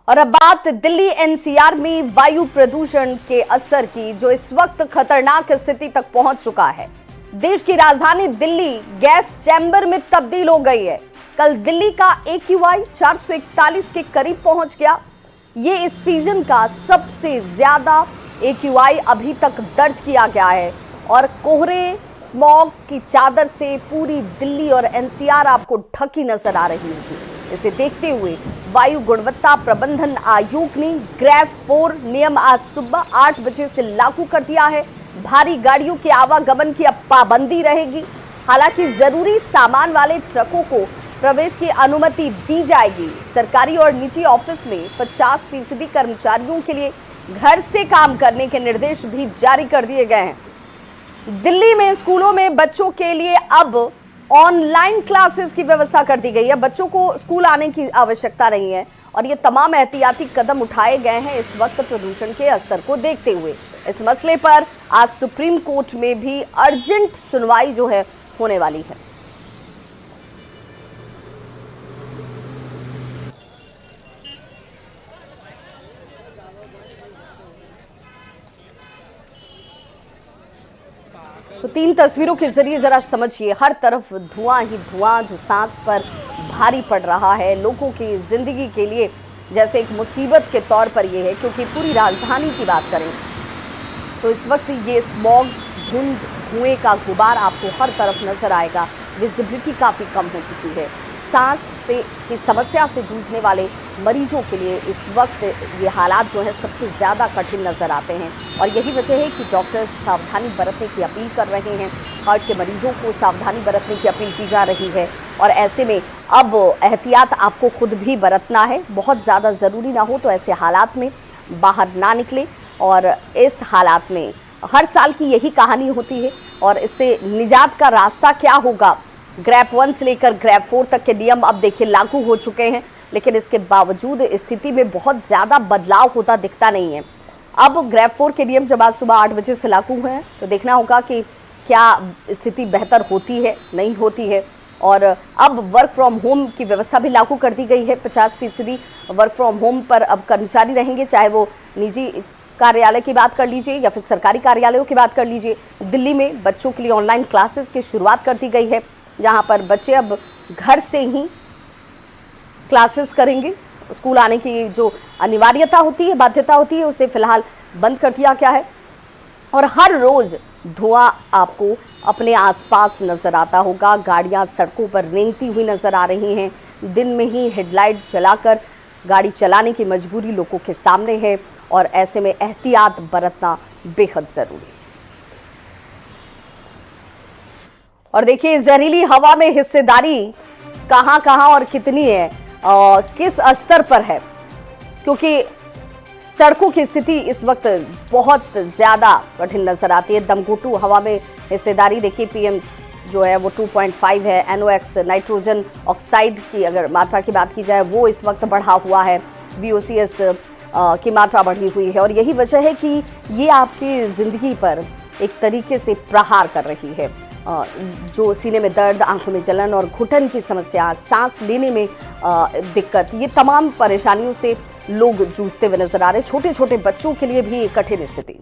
और अब बात दिल्ली एनसीआर में वायु प्रदूषण के असर की, जो इस वक्त खतरनाक स्थिति तक पहुंच चुका है। देश की राजधानी दिल्ली गैस चैम्बर में तब्दील हो गई है। कल दिल्ली का AQI 441 के करीब पहुंच गया। ये इस सीजन का सबसे ज्यादा AQI अभी तक दर्ज किया गया है और कोहरे स्मॉग की चादर से पूरी दिल्ली और एनसीआर आपको ढकी नजर आ रही होगी। इसे देखते हुए वायु गुणवत्ता प्रबंधन आयोग ने ग्रेड 4 नियम आज सुबह 8 बजे से लागू कर दिया है। भारी गाड़ियों के आवागमन की अब पाबंदी रहेगी। हालांकि जरूरी सामान वाले ट्रकों को प्रवेश की अनुमति दी जाएगी। सरकारी और निजी ऑफिस में 50% कर्मचारियों के लिए घर से काम करने के निर्देश भी जारी कर दिए गए हैं। दिल्ली में स्कूलों में बच्चों के लिए अब ऑनलाइन क्लासेस की व्यवस्था कर दी गई है। बच्चों को स्कूल आने की आवश्यकता नहीं है और ये तमाम एहतियाती कदम उठाए गए हैं इस वक्त प्रदूषण के असर को देखते हुए। इस मसले पर आज सुप्रीम कोर्ट में भी अर्जेंट सुनवाई जो है होने वाली है। तो 3 तस्वीरों के जरिए जरा समझिए, हर तरफ धुआं ही धुआं जो सांस पर भारी पड़ रहा है। लोगों की जिंदगी के लिए जैसे एक मुसीबत के तौर पर यह है, क्योंकि पूरी राजधानी की बात करें तो इस वक्त ये स्मॉग, धुंध, धुएं का गुबार आपको हर तरफ नजर आएगा। विजिबिलिटी काफ़ी कम हो चुकी है। सांस की समस्या से जूझने वाले मरीजों के लिए इस वक्त ये हालात जो है सबसे ज़्यादा कठिन नज़र आते हैं और यही वजह है कि डॉक्टर्स सावधानी बरतने की अपील कर रहे हैं। हार्ट के मरीजों को सावधानी बरतने की अपील की जा रही है और ऐसे में अब एहतियात आपको खुद भी बरतना है। बहुत ज़्यादा ज़रूरी ना हो तो ऐसे हालात में बाहर ना निकले। और इस हालात में हर साल की यही कहानी होती है और इससे निजात का रास्ता क्या होगा। ग्रेड 1 से लेकर ग्रेड 4 तक के नियम अब देखिए लागू हो चुके हैं, लेकिन इसके बावजूद स्थिति में बहुत ज़्यादा बदलाव होता दिखता नहीं है। अब ग्रेड 4 के नियम जब आज सुबह 8 बजे से लागू हुए हैं तो देखना होगा कि क्या स्थिति बेहतर होती है, नहीं होती है। और अब वर्क फ्रॉम होम की व्यवस्था भी लागू कर दी गई है। 50% वर्क फ्रॉम होम पर अब कर्मचारी रहेंगे, चाहे वो निजी कार्यालय की बात कर लीजिए या फिर सरकारी कार्यालयों की बात कर लीजिए। दिल्ली में बच्चों के लिए ऑनलाइन क्लासेस की शुरुआत कर दी गई है, जहां पर बच्चे अब घर से ही क्लासेस करेंगे। स्कूल आने की जो अनिवार्यता होती है, बाध्यता होती है, उसे फिलहाल बंद कर दिया गया है। और हर रोज धुआं आपको अपने आसपास नजर आता होगा। गाड़ियां सड़कों पर रेंगती हुई नजर आ रही हैं। दिन में ही हेडलाइट जलाकर गाड़ी चलाने की मजबूरी लोगों के सामने है और ऐसे में एहतियात बरतना बेहद जरूरी है। और देखिए जहरीली हवा में हिस्सेदारी कहां कहां और कितनी है और किस स्तर पर है, क्योंकि सड़कों की स्थिति इस वक्त बहुत ज्यादा कठिन नजर आती है। दमघोटू हवा में हिस्सेदारी देखिए, PM जो है वो 2.5 है। NOx नाइट्रोजन ऑक्साइड की अगर मात्रा की बात की जाए वो इस वक्त बढ़ा हुआ है। VOCs की मात्रा बढ़ी हुई है और यही वजह है कि ये आपकी ज़िंदगी पर एक तरीके से प्रहार कर रही है। जो सीने में दर्द, आंखों में जलन और घुटन की समस्या, सांस लेने में दिक्कत, ये तमाम परेशानियों से लोग जूझते हुए नजर आ रहे हैं। छोटे छोटे बच्चों के लिए भी कठिन स्थिति।